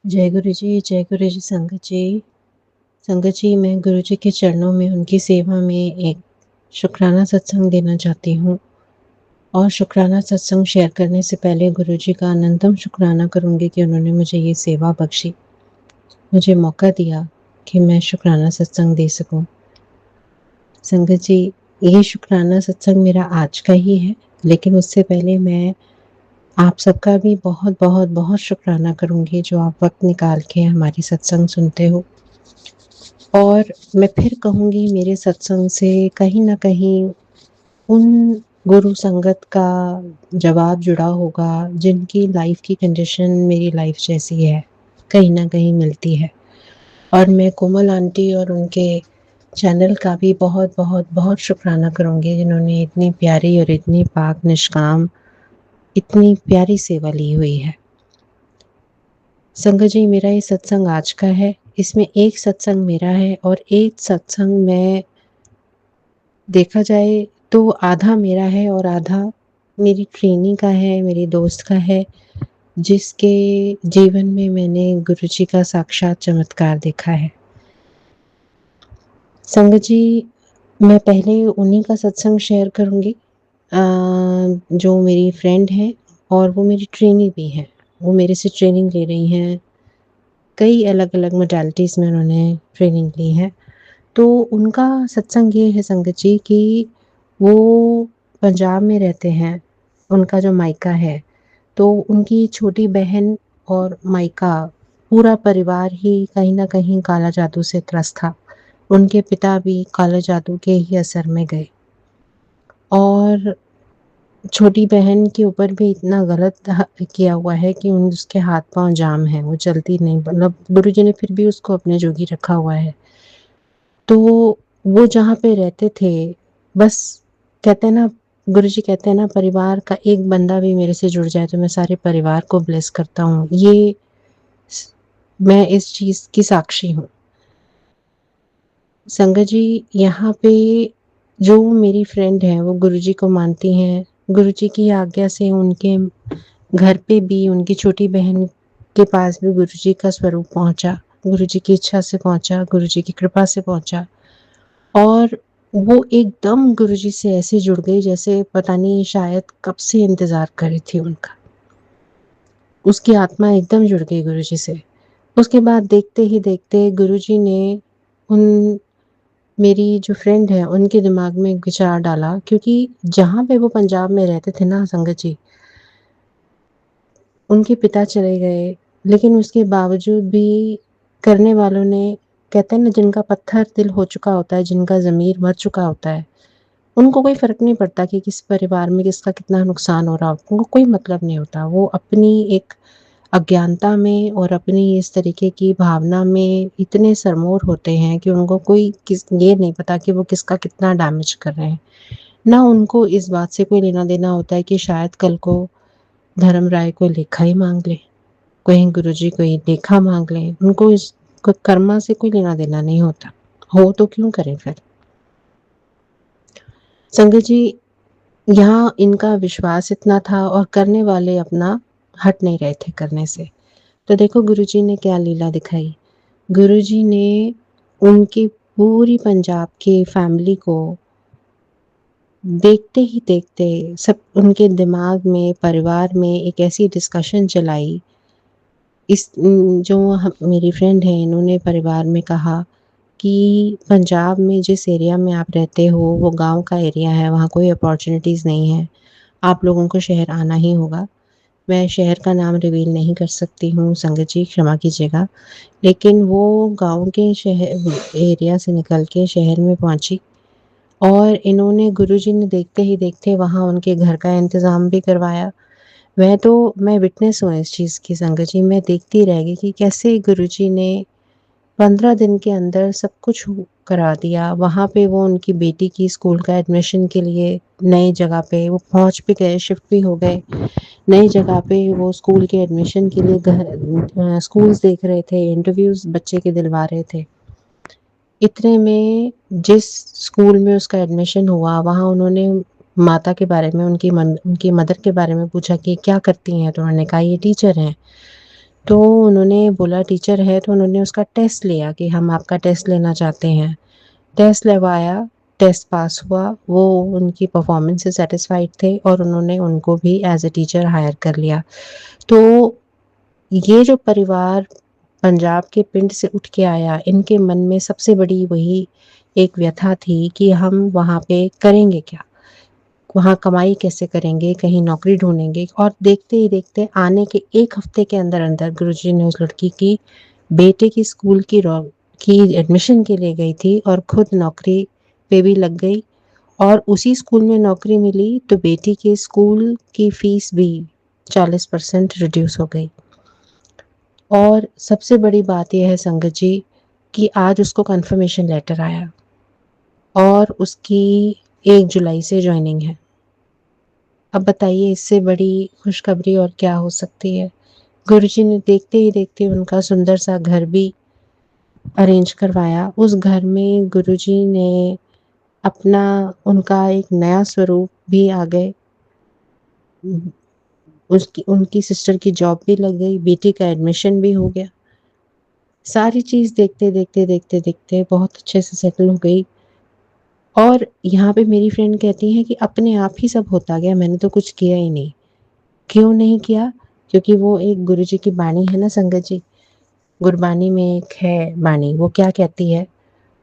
जय गुरु जी संगत जी। संगत जी, मैं गुरु जी के चरणों में उनकी सेवा में एक शुक्राना सत्संग देना चाहती हूँ। और शुक्राना सत्संग शेयर करने से पहले गुरु जी का अनंतम शुक्राना करूँगी कि उन्होंने मुझे ये सेवा बख्शी, मुझे मौका दिया कि मैं शुक्राना सत्संग दे सकूँ। संगत जी, ये शुक्राना सत्संग मेरा आज का ही है, लेकिन उससे पहले मैं आप सबका भी बहुत बहुत बहुत शुक्राना करूँगी जो आप वक्त निकाल के हमारी सत्संग सुनते हो। और मैं फिर कहूँगी, मेरे सत्संग से कहीं न कहीं उन गुरु संगत का जवाब जुड़ा होगा जिनकी लाइफ की कंडीशन मेरी लाइफ जैसी है, कहीं न कहीं मिलती है। और मैं कोमल आंटी और उनके चैनल का भी बहुत बहुत बहुत शुक्राना करूँगी जिन्होंने इतनी प्यारी और इतनी पाक निष्काम इतनी प्यारी सेवा ली हुई है। संगत जी, मेरा ये सत्संग आज का है। इसमें एक सत्संग मेरा है और एक सत्संग में देखा जाए तो आधा मेरा है और आधा मेरी ट्रेनी का है, मेरी दोस्त का है, जिसके जीवन में मैंने गुरुजी का साक्षात चमत्कार देखा है। संगत जी, मैं पहले उन्हीं का सत्संग शेयर करूँगी जो मेरी फ्रेंड है और वो मेरी ट्रेनी भी हैं। वो मेरे से ट्रेनिंग ले रही हैं, कई अलग-अलग मोडालिटीज़ में उन्होंने ट्रेनिंग ली है। तो उनका सत्संग ये है संगत जी कि वो पंजाब में रहते हैं, उनका जो मायका है, तो उनकी छोटी बहन और मायका पूरा परिवार ही कहीं न कहीं काला जादू से त्रस्त था। उनके पिता भी काले जादू के ही असर में गए और छोटी बहन के ऊपर भी इतना गलत किया हुआ है कि उसके हाथ-पाँव जाम हैं, वो चलती नहीं, मतलब गुरुजी ने फिर भी उसको अपने जोगी रखा हुआ है। तो वो जहाँ पे रहते थे, बस कहते हैं ना, गुरुजी कहते हैं ना, परिवार का एक बंदा भी मेरे से जुड़ जाए तो मैं सारे परिवार को ब्लेस करता हूँ। ये स मैं इस चीज़ की साक्षी हूँ। संगत जी, यहाँ पे जो मेरी फ्रेंड है वो गुरुजी को मानती हैं। गुरुजी की आज्ञा से उनके घर पे भी उनकी छोटी बहन के पास भी गुरुजी का स्वरूप पहुँचा। गुरुजी की इच्छा से पहुँचा, गुरुजी की कृपा से पहुँचा। और वो एकदम गुरुजी से ऐसे जुड़ गई जैसे पता नहीं शायद कब से इंतज़ार कर रही थी उनका। उसकी आत्मा एकदम जुड़ गई गुरुजी से। उसके बाद देखते ही देखते गुरुजी ने उन मेरी जो फ्रेंड है उनके दिमाग में एक विचार डाला, क्योंकि जहाँ पे वो पंजाब में रहते थे ना संगत जी, उनके पिता चले गए, लेकिन उसके बावजूद भी करने वालों ने, कहते हैं ना, जिनका पत्थर दिल हो चुका होता है, जिनका ज़मीर मर चुका होता है, उनको कोई फ़र्क नहीं पड़ता कि किस परिवार में किसका कितना नुकसान हो रहा हो, उनको कोई मतलब नहीं होता। वो अपनी एक अज्ञानता में और अपनी इस तरीके की भावना में इतने सरमोर होते हैं कि उनको कोई किस ये नहीं पता कि वो किसका कितना डैमेज कर रहे हैं। ना उनको इस बात से कोई लेना-देना होता है कि शायद कल को धर्मराय कोई लेखा ही माँग ले, कहीं गुरुजी कोई लेखा माँग लें, उनको इस कर्मा से कोई लेना-देना नहीं होता। हो तो क्यों करें फिर? संगत जी, यहाँ इनका विश्वास इतना था और करने वाले अपना हट नहीं रहे थे करने से। तो देखो गुरुजी ने क्या लीला दिखाई। गुरुजी ने उनकी पूरी पंजाब की फैमिली को देखते ही देखते, सब उनके दिमाग में, परिवार में एक ऐसी डिस्कशन चलाई। जो मेरी फ्रेंड है, इन्होंने परिवार में कहा कि पंजाब में जिस एरिया में आप रहते हो वो गाँव का एरिया है, वहाँ कोई अपॉर्च्युनिटीज़ नहीं है। आप लोगों को शहर आना ही होगा। मैं शहर का नाम रिवील नहीं कर सकती हूँ संगत जी, क्षमा कीजिएगा। लेकिन वो गाँव के शहर एरिया से निकल के शहर में पहुँची और इन्होंने, गुरुजी ने देखते ही देखते वहाँ उनके घर का इंतज़ाम भी करवाया। मैं विटनेस हूँ इस चीज़ की संगत जी, मैं देखती रह गई कि कैसे गुरुजी ने 15 दिन के अंदर सब कुछ करा दिया। वहाँ पे वो उनकी बेटी की स्कूल का एडमिशन के लिए नई जगह पे वो पहुँच भी गए, शिफ्ट भी हो गए। नई जगह पे वो स्कूल के एडमिशन के लिए स्कूल्स देख रहे थे, इंटरव्यूज़ बच्चे के दिलवा रहे थे। इतने में जिस स्कूल में उसका एडमिशन हुआ, वहाँ उन्होंने माता के बारे में, उनकी मदर के बारे में पूछा कि क्या करती हैं? तो उन्होंने कहा ये टीचर हैं। तो उन्होंने बोला टीचर है, तो उन्होंने उसका टेस्ट लिया कि हम आपका टेस्ट लेना चाहते हैं। टेस्ट लगवाया, टेस्ट पास हुआ, वो उनकी परफॉर्मेंस से सैटिस्फाइड थे और उन्होंने उनको भी एज अ टीचर हायर कर लिया। तो ये जो परिवार पंजाब के पिंड से उठ के आया, इनके मन में सबसे बड़ी वही एक व्यथा थी कि हम वहाँ पे करेंगे क्या, वहाँ कमाई कैसे करेंगे, कहीं नौकरी ढूंढेंगे। और देखते ही देखते आने के 1 हफ्ते के अंदर अंदर गुरुजी ने उस लड़की की बेटे की स्कूल की एडमिशन के लिए गई थी और खुद नौकरी पे भी लग गई। और उसी स्कूल में नौकरी मिली तो बेटी के स्कूल की फीस भी 40% रिड्यूस हो गई। और सबसे बड़ी बात यह है संगत जी कि आज उसको कंफर्मेशन लेटर आया और उसकी 1 जुलाई से ज्वाइनिंग है। अब बताइए इससे बड़ी खुशखबरी और क्या हो सकती है। गुरुजी ने देखते ही देखते उनका सुंदर सा घर भी अरेंज करवाया। उस घर में गुरुजी ने अपना उनका एक नया स्वरूप भी आ गए। उसकी उनकी सिस्टर की जॉब भी लग गई, बेटी का एडमिशन भी हो गया। सारी चीज देखते देखते देखते देखते बहुत अच्छे से सेटल हो गई। और यहाँ पे मेरी फ्रेंड कहती है कि अपने आप ही सब होता गया, मैंने तो कुछ किया ही नहीं। क्यों नहीं किया? क्योंकि वो एक गुरुजी की बाणी है ना संगत जी। गुरबानी में एक है बाणी, वो क्या कहती है?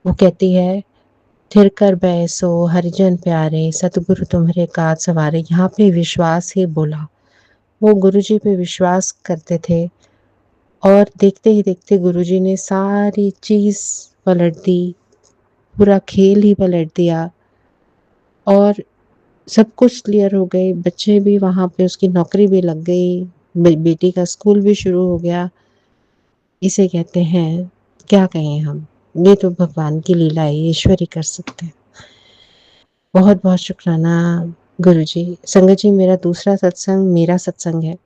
वो कहती है, थिर कर बैसो हरिजन प्यारे, सतगुरु तुम्हारे काज सवारे। यहाँ पे विश्वास ही बोला। वो गुरुजी पे विश्वास करते थे और देखते ही देखते गुरुजी ने सारी चीज पलट दी, पूरा खेल ही पलट दिया। और सब कुछ क्लियर हो गए, बच्चे भी वहां पे, उसकी नौकरी भी लग गई, बेटी का स्कूल भी शुरू हो गया। इसे कहते हैं, क्या कहें हम, ये तो भगवान की लीला है, ईश्वर ही कर सकते हैं। बहुत बहुत शुक्राना गुरुजी। संगत जी, मेरा दूसरा सत्संग मेरा सत्संग है।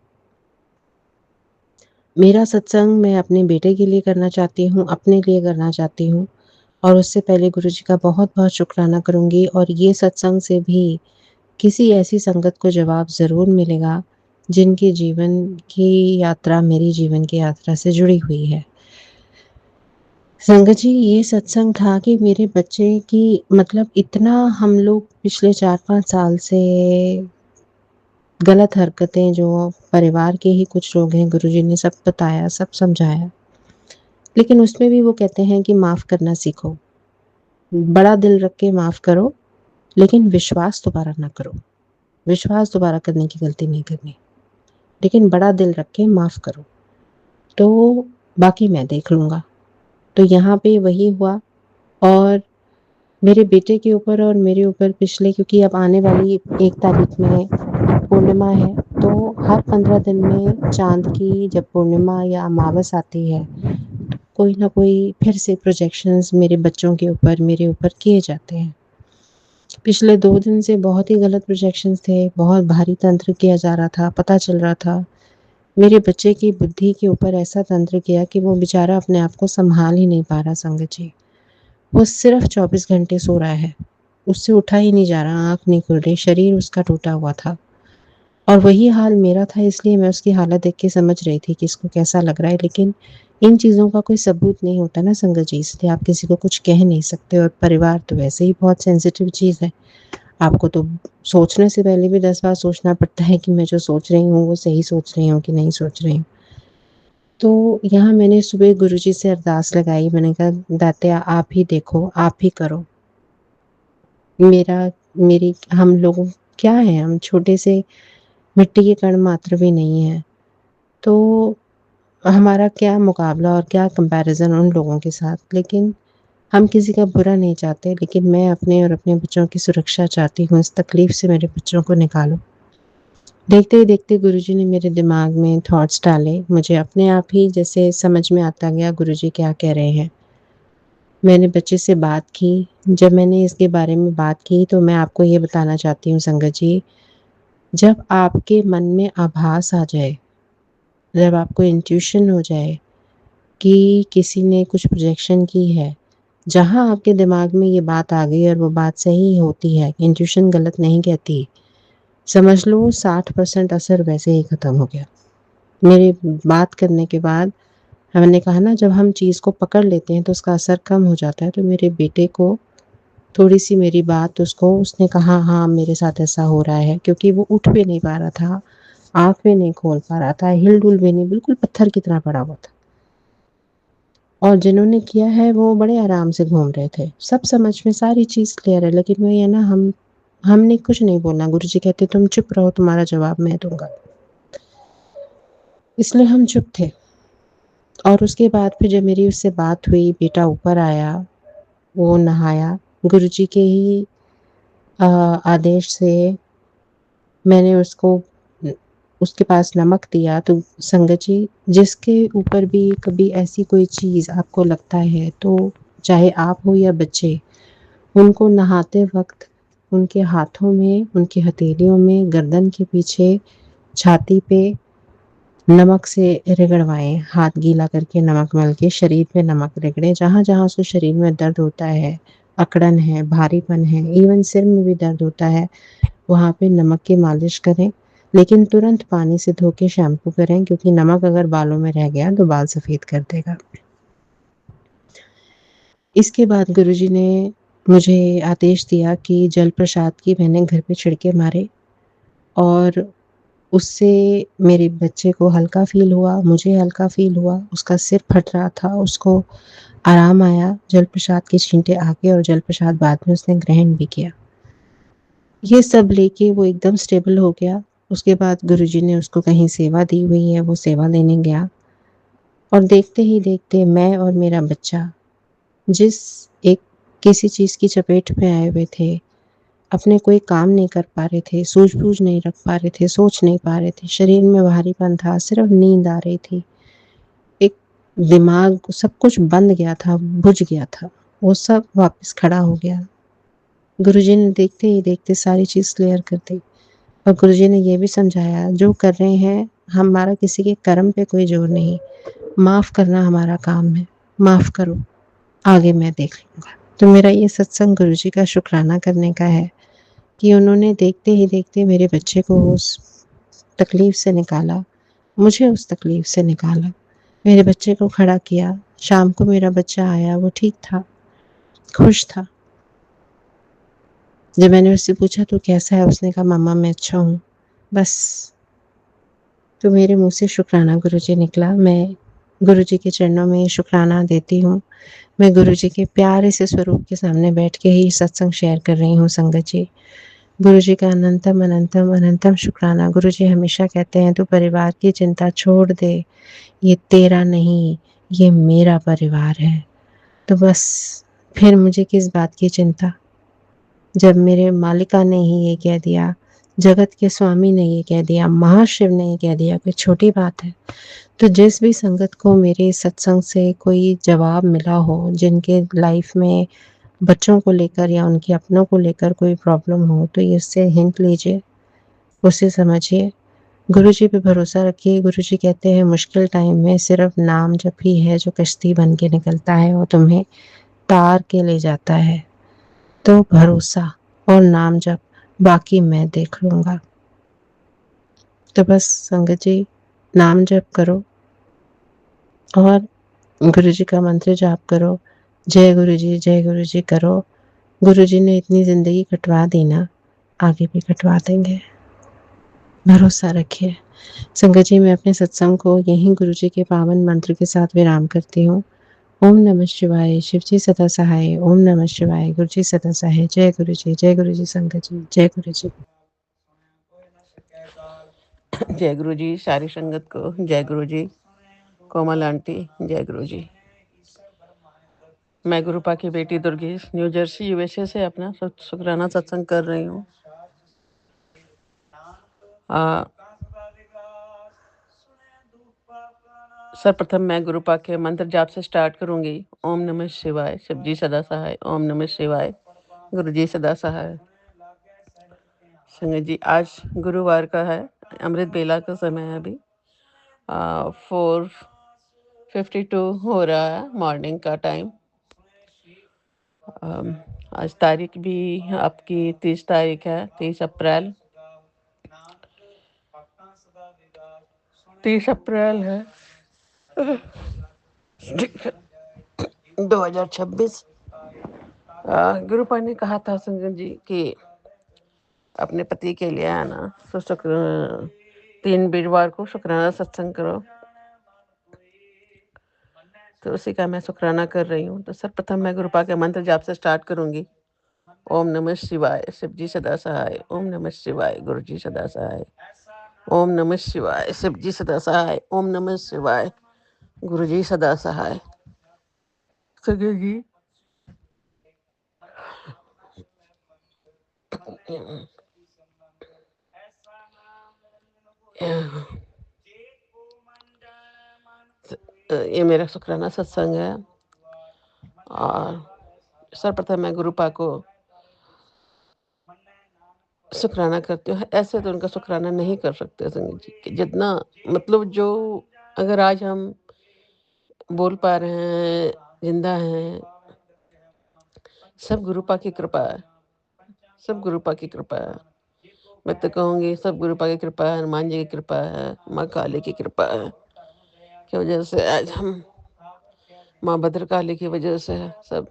मेरा सत्संग मैं अपने बेटे के लिए करना चाहती हूँ, अपने लिए करना चाहती हूँ। और उससे पहले गुरुजी का बहुत बहुत शुक्राना करूंगी। और ये सत्संग से भी किसी ऐसी संगत को जवाब ज़रूर मिलेगा जिनके जीवन की यात्रा मेरी जीवन की यात्रा से जुड़ी हुई है। संगत जी, ये सत्संग था कि मेरे बच्चे की, मतलब इतना हम लोग पिछले 4-5 साल से गलत हरकतें जो परिवार के ही कुछ लोग हैं, गुरुजी ने सब बताया, सब समझाया, लेकिन उसमें भी वो कहते हैं कि माफ़ करना सीखो, बड़ा दिल रख के माफ़ करो, लेकिन विश्वास दोबारा ना करो। विश्वास दोबारा करने की गलती नहीं करनी, लेकिन बड़ा दिल रख के माफ़ करो, तो बाकी मैं देख लूँगा। तो यहाँ पे वही हुआ। और मेरे बेटे के ऊपर और मेरे ऊपर पिछले, क्योंकि अब आने वाली 1 तारीख में पूर्णिमा है, तो हर 15 दिन में चाँद की जब पूर्णिमा या अमावस आती है, तो कोई ना कोई फिर से प्रोजेक्शंस मेरे बच्चों के ऊपर, मेरे ऊपर किए जाते हैं। पिछले 2 दिन से बहुत ही गलत प्रोजेक्शंस थे, बहुत भारी तंत्र किया जा रहा था, पता चल रहा था। मेरे बच्चे की बुद्धि के ऊपर ऐसा तंत्र किया कि वो बेचारा अपने आप को सँभाल ही नहीं पा रहा संगत जी। वो सिर्फ़ 24 घंटे सो रहा है, उससे उठा ही नहीं जा रहा, आँख नहीं खुल रही, शरीर उसका टूटा हुआ था। और वही हाल मेरा था, इसलिए मैं उसकी हालत देख के समझ रही थी कि इसको कैसा लग रहा है। लेकिन इन चीज़ों का कोई सबूत नहीं होता ना संगत जी, इसलिए आप किसी को कुछ कह नहीं सकते। और परिवार तो वैसे ही बहुत सेंसिटिव चीज़ है। आपको तो सोचने से पहले भी 10 बार सोचना पड़ता है कि मैं जो सोच रही हूँ वो सही सोच रही हूँ कि नहीं सोच रही हूँ। तो यहाँ मैंने सुबह गुरुजी से अरदास लगाई, मैंने कहा दात्या आप ही देखो, आप ही करो। मेरा मेरी हम लोग क्या हैं, हम छोटे से मिट्टी के कण मात्र भी नहीं हैं। तो हमारा क्या मुकाबला और क्या कंपैरिज़न उन लोगों के साथ। लेकिन हम किसी का बुरा नहीं चाहते, लेकिन मैं अपने और अपने बच्चों की सुरक्षा चाहती हूँ, इस तकलीफ़ से मेरे बच्चों को निकालो। देखते ही देखते गुरुजी ने मेरे दिमाग में थॉट्स डाले, मुझे अपने आप ही जैसे समझ में आता गया गुरुजी क्या कह रहे हैं। मैंने बच्चे से बात की, जब मैंने इसके बारे में बात की तो मैं आपको ये बताना चाहती हूँ संगत जी, जब आपके मन में आभास आ जाए, जब आपको इंट्यूशन हो जाए कि किसी ने कुछ प्रोजेक्शन की है, जहाँ आपके दिमाग में ये बात आ गई और वो बात सही होती है, इंट्यूशन गलत नहीं कहती, समझ लो 60% असर वैसे ही खत्म हो गया। मेरी बात करने के बाद मैंने कहा ना जब हम चीज़ को पकड़ लेते हैं तो उसका असर कम हो जाता है, तो मेरे बेटे को थोड़ी-सी मेरी बात उसको उसने कहा हाँ, मेरे साथ ऐसा हो रहा है क्योंकि वो उठ भी नहीं पा रहा था, आँख भी नहीं खोल पा रहा था, हिल-डुल भी नहीं, बिल्कुल पत्थर की तरह पड़ा हुआ था। और जिन्होंने किया है वो बड़े आराम से घूम रहे थे। सब समझ में सारी चीज़ क्लियर है लेकिन वही है ना हमने कुछ नहीं बोलना, गुरुजी कहते तुम चुप रहो तुम्हारा जवाब मैं दूँगा। इसलिए हम चुप थे और उसके बाद फिर जब मेरी उससे बात हुई, बेटा ऊपर आया, वो नहाया, गुरुजी के ही आदेश से मैंने उसको उसके पास नमक दिया तो संगत जी जिसके ऊपर भी कभी ऐसी कोई चीज़ आपको लगता है तो चाहे आप हो या बच्चे, उनको नहाते वक़्त उनके हाथों में, उनकी हथेलियों में, गर्दन के पीछे, छाती पे नमक से रगड़वाएँ, हाथ गीला करके नमक मल के शरीर पे नमक रगड़ें, जहाँ-जहाँ उसको शरीर में दर्द होता है, अकड़न है, भारीपन है, इवन सिर में भी दर्द होता है, वहाँ पे नमक की मालिश करें, लेकिन तुरंत पानी से धो के शैम्पू करें क्योंकि नमक अगर बालों में रह गया तो बाल सफ़ेद कर देगा। इसके बाद गुरुजी ने मुझे आदेश दिया कि जल प्रसाद की मैंने घर पे छिड़के मारे और उससे मेरे बच्चे को हल्का फ़ील हुआ, मुझे हल्का फ़ील हुआ, उसका सिर फट रहा था, उसको आराम आया, जल प्रसाद के छींटे आ गए और जल प्रसाद बाद में उसने ग्रहण भी किया। ये सब लेके वो एकदम स्टेबल हो गया। उसके बाद गुरुजी ने उसको कहीं सेवा दी हुई है, वो सेवा लेने गया और देखते ही देखते मैं और मेरा बच्चा जिस एक किसी चीज़ की चपेट में आए हुए थे, अपने कोई काम नहीं कर पा रहे थे, सूझबूझ नहीं रख पा रहे थे, सोच नहीं पा रहे थे, शरीर में भारीपन था, सिर्फ़ नींद आ रही थी। एक दिमाग सब कुछ बंद गया था, बुझ गया था, वो सब वापस खड़ा हो गया। गुरुजी ने देखते ही देखते सारी चीज़ क्लियर कर दी और गुरुजी ने ये भी समझाया जो कर रहे हैं, हमारा किसी के कर्म पे कोई ज़ोर नहीं, माफ़ करना हमारा काम है, माफ़ करो, आगे मैं देख लूँगा। तो मेरा ये सत्संग गुरुजी का शुकराना करने का है कि उन्होंने देखते ही देखते मेरे बच्चे को उस तकलीफ़ से निकाला, मुझे उस तकलीफ़ से निकाला, मेरे बच्चे को खड़ा किया। शाम को मेरा बच्चा आया, वो ठीक था, खुश था। जब मैंने उससे पूछा तू कैसा है? उसने कहा मम्मा मैं अच्छा हूँ। बस तो मेरे मुँह से शुकराना गुरुजी निकला। मैं गुरुजी के चरणों में शुकराना देती हूँ। मैं गुरुजी के प्यारे से स्वरूप के सामने बैठ के ही सत्संग शेयर कर रही हूँ संगत जी। गुरुजी का अनंतम, अनंतम, अनंतम शुकराना। गुरुजी हमेशा कहते हैं तू परिवार की चिंता छोड़ दे, ये तेरा नहीं, ये मेरा परिवार है। तो बस फिर मुझे किस बात की चिंता? जब मेरे मालिका ने ही ये कह दिया, जगत के स्वामी ने ये कह दिया, महाशिव ने ये कह दिया, कोई छोटी बात है। तो जिस भी संगत को मेरे सत्संग से कोई जवाब मिला हो, जिनके लाइफ में बच्चों को लेकर या उनके अपनों को लेकर कोई प्रॉब्लम हो, तो इससे हिंट लीजिए, उसे समझिए। गुरुजी पे भरोसा रखिए। गुरुजी कहते हैं मुश्किल टाइम में सिर्फ नाम जप ही है जो कश्ती बन के निकलता है और तुम्हें तार के ले जाता है। तो भरोसा और नाम जप, बाकी मैं देख लूँगा। तो बस संगत जी नाम जप करो और गुरुजी का मंत्र जाप करो। जय गुरुजी करो। गुरुजी ने इतनी ज़िंदगी कटवा दी ना, आगे भी कटवा देंगे। भरोसा रखिए। संगत जी मैं अपने सत्संग को यहीं गुरुजी के पावन मंत्र के साथ विराम करती हूँ। ओम नमः शिवाय, शिव जी सदा सहाय, ओम नमः शिवाय, गुरु जी सदा सहाय, जय गुरु जी संगत जी, जय गुरु जी। जय गुरु जी सारी संगत को जय गुरु जी। कोमल आंटी जय गुरु जी। मैं गुरुपा की बेटी दुर्गेश न्यू जर्सी यूएसए से अपना शुक्राना सत्संग कर रही हूँ। सर्वप्रथम मैं गुरुपा के मंत्र जाप से स्टार्ट करूंगी। ओम नमः शिवाय, शिव जी सदा सहाय, ओम नमः शिवाय, गुरु जी सदा सहाय। संगत जी आज गुरुवार का है, अमृत बेला का समय है। अभी 4:52 हो रहा है मॉर्निंग का टाइम। आज तारीख भी आपकी 30 तारीख है, 30 अप्रैल। 30 अप्रैल है 2026। गुरुपा ने कहा था संजय जी कि अपने पति के लिए है ना तो 3 वीरवार को शुक्राना सत्संग करो। तो उसी का मैं शुक्राना कर रही हूँ। तो सर्वप्रथम मैं गुरुपा के मंत्र जाप से स्टार्ट करूंगी। ओम नमः शिवाय, शिव जी सदा सहाय। ओम नमः शिवाय, गुरु जी सदा सहाय। ओम नमः शिवाय, शिव जी सदा सहाय। ओम नमः शिवाय, गुरु जी सदा सहाय। सगे जी ये मेरा शुक्राना सत्संग है। और सर्वप्रथम मैं गुरुपा को शुक्राना करती हूँ। ऐसे तो उनका शुक्राना नहीं कर सकते संगत जी कि जितना मतलब जो अगर आज हम बोल पा रहे हैं, जिंदा हैं, सब गुरुपा की कृपा है। सब गुरुपा की कृपा है। मैं तो कहूँगी सब गुरुपा की कृपा है, हनुमान जी की कृपा है, माँ काली की कृपा है की वजह से आज हम माँ भद्रकाली की वजह से सब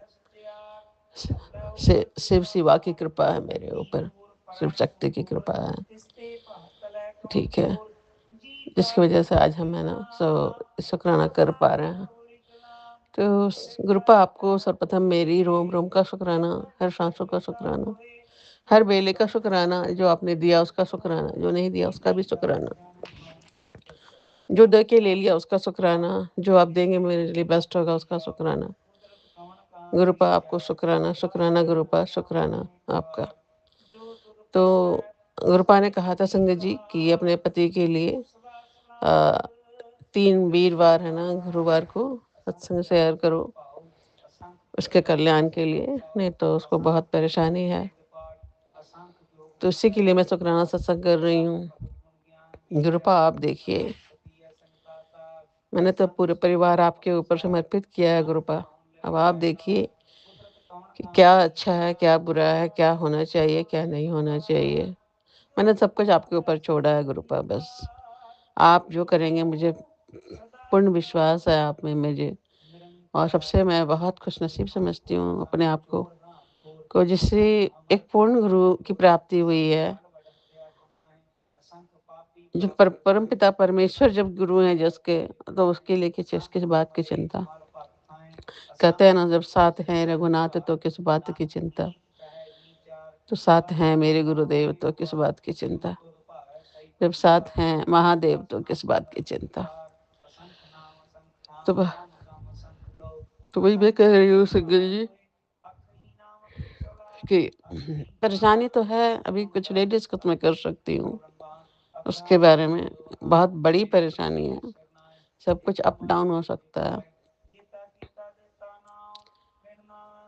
शिव शिवा की कृपा है मेरे ऊपर, शिव शक्ति की कृपा है। ठीक है, जिसकी वजह से आज हम है ना शुक्राना कर पा रहे हैं। तो गुरुपा आपको सर्वप्रथम मेरी रोम रोम का शुक्राना, हर सांसों का शुक्राना, हर बेले का शुक्राना, जो आपने दिया उसका शुक्राना, जो नहीं दिया उसका भी शुक्राना, जो दे के ले लिया उसका शुक्राना, जो आप देंगे मेरे लिए बेस्ट होगा उसका शुक्राना। गुरुपा आपको शुक्राना, शुक्राना गुरुपा, शुक्राना आपका। तो गुरुपा ने कहा था संगत जी कि अपने पति के लिए 3 वीरवार है ना गुरुवार को सत्संग शेयर करो उसके कल्याण के लिए, नहीं तो उसको बहुत परेशानी है। तो इसी के लिए मैं शुक्राना सत्संग कर रही हूँ। गुरुपा आप देखिए, मैंने तो पूरे परिवार आपके ऊपर समर्पित किया है गुरुपा। अब आप देखिए कि क्या अच्छा है, क्या बुरा है, क्या होना चाहिए, क्या नहीं होना चाहिए। मैंने सब कुछ आपके ऊपर छोड़ा है गुरुपा। बस आप जो करेंगे, मुझे पूर्ण विश्वास है आप में मुझे। और सबसे मैं बहुत खुशनसीब समझती हूँ अपने आप को जिससे एक पूर्ण गुरु की प्राप्ति हुई है। जो परम पिता परमेश्वर जब गुरु हैं जिसके, तो उसके लिए किस बात की चिंता। कहते हैं ना, जब साथ हैं रघुनाथ तो किस बात की चिंता। तो साथ हैं मेरे गुरुदेव तो किस बात की चिंता। जब साथ हैं महादेव तो किस बात की चिंता। तो वही मैं कह रही हूँ सिंगल जी कि परेशानी तो है। अभी कुछ नहीं डिस्कस मैं कर सकती हूँ उसके बारे में। बहुत बड़ी परेशानी है, सब कुछ अप डाउन हो सकता है।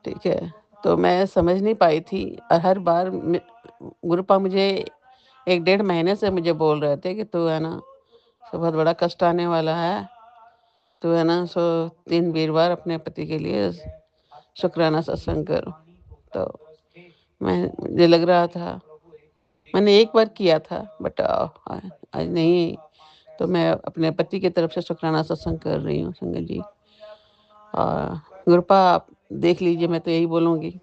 ठीक है, तो मैं समझ नहीं पाई थी। और हर बार गुरुपा मुझे 1-1.5 महीने से मुझे बोल रहे थे कि तू है ना बहुत बड़ा कष्ट आने वाला है, तो है ना 3 वीरवार अपने पति के लिए शुक्राना सत्संग कर। तो मुझे लग रहा था, मैंने एक बार किया था बट आज नहीं। तो मैं अपने पति की तरफ से शुक्राना सत्संग कर रही हूँ संगत जी। और गुरुपा आप देख लीजिए, मैं तो यही बोलूँगी,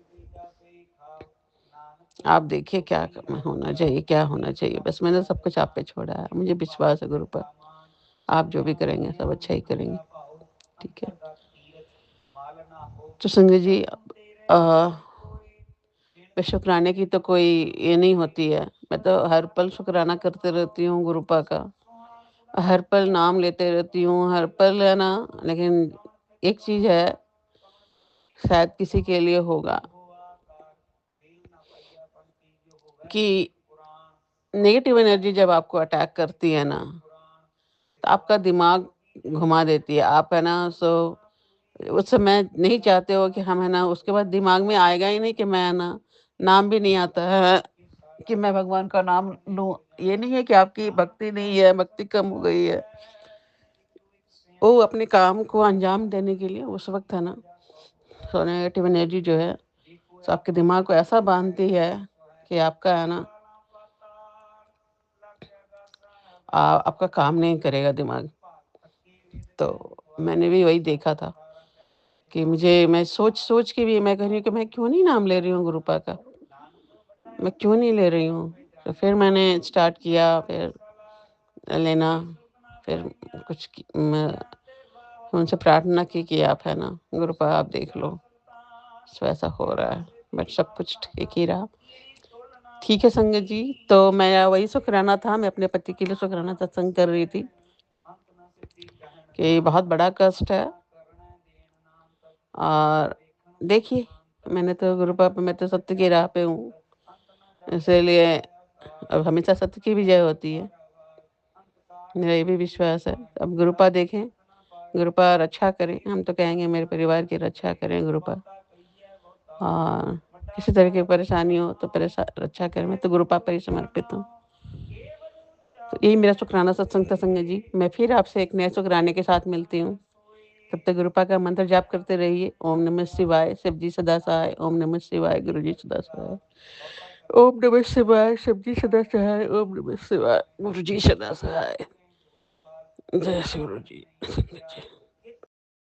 आप देखिए क्या होना चाहिए, क्या होना चाहिए। बस मैंने सब कुछ आप पे छोड़ा है। मुझे विश्वास है गुरुपा, आप जो भी करेंगे सब अच्छा ही करेंगे। ठीक है, तो संगत जी शुक्राने की तो कोई ये नहीं होती है। मैं तो हर पल शुक्राना करते रहती हूँ गुरुपा का, हर पल नाम लेते रहती हूँ, हर पल है ना। लेकिन एक चीज है, शायद किसी के लिए होगा कि नेगेटिव एनर्जी जब आपको अटैक करती है ना, तो आपका दिमाग घुमा देती है। आप है ना उस समय नहीं चाहते हो कि हम है ना, उसके बाद दिमाग में आएगा ही नहीं कि मैं है ना, नाम भी नहीं आता है कि मैं भगवान का नाम लूं। ये नहीं है कि आपकी भक्ति नहीं है, भक्ति कम हो गई है। वो अपने काम को अंजाम देने के लिए उस वक्त है ना, नेगेटिव एनर्जी जो है तो आपके दिमाग को ऐसा बांधती है कि आपका है ना आपका काम नहीं करेगा दिमाग। तो मैंने भी वही देखा था कि मैं सोच के भी मैं कह रही हूँ कि मैं क्यों नहीं नाम ले रही हूँ गुरुपा का? मैं क्यों नहीं ले रही हूँ? तो फिर मैंने स्टार्ट किया, फिर लेना, फिर कुछ मैं उनसे प्रार्थना की कि आप है ना गुरुपा आप देख लो, सो ऐसा हो रहा है, बट सब कुछ ठीक ही रहा। ठीक है संगत जी, तो मैं वही शुक्राना था, मैं अपने पति के लिए शुक्राना सत्संग कर रही थी कि बहुत बड़ा कष्ट है। और देखिए, मैंने तो गुरुपा पे, मैं तो सत्य की राह पे हूँ, इसीलिए अब हमेशा सत्य की विजय होती है, मेरा ये भी विश्वास है। अब गुरुपा देखें, गुरुपा रक्षा करें, हम तो कहेंगे मेरे परिवार की रक्षा करें गुरुपा। और किसी तरह की परेशानी हो तो रक्षा करें, मैं तो गुरुपा पर ही समर्पित हूँ। तो यही मेरा शुक्राना सत्संग था संगत जी। मैं फिर आपसे एक नए शुक्राने के साथ मिलती हूँ। तब तक गुरुपा का मंत्र जाप करते रहिए। ओम नमः शिवाय, शिव जी सदा सहाय। ओम नमः शिवाय, गुरु जी सदा सहाय। ओम नमः शिवाय, शिव जी सदा सहाय। ओम नमः शिवाय, गुरु जी सदा सहाय। जय श्री गुरु जी।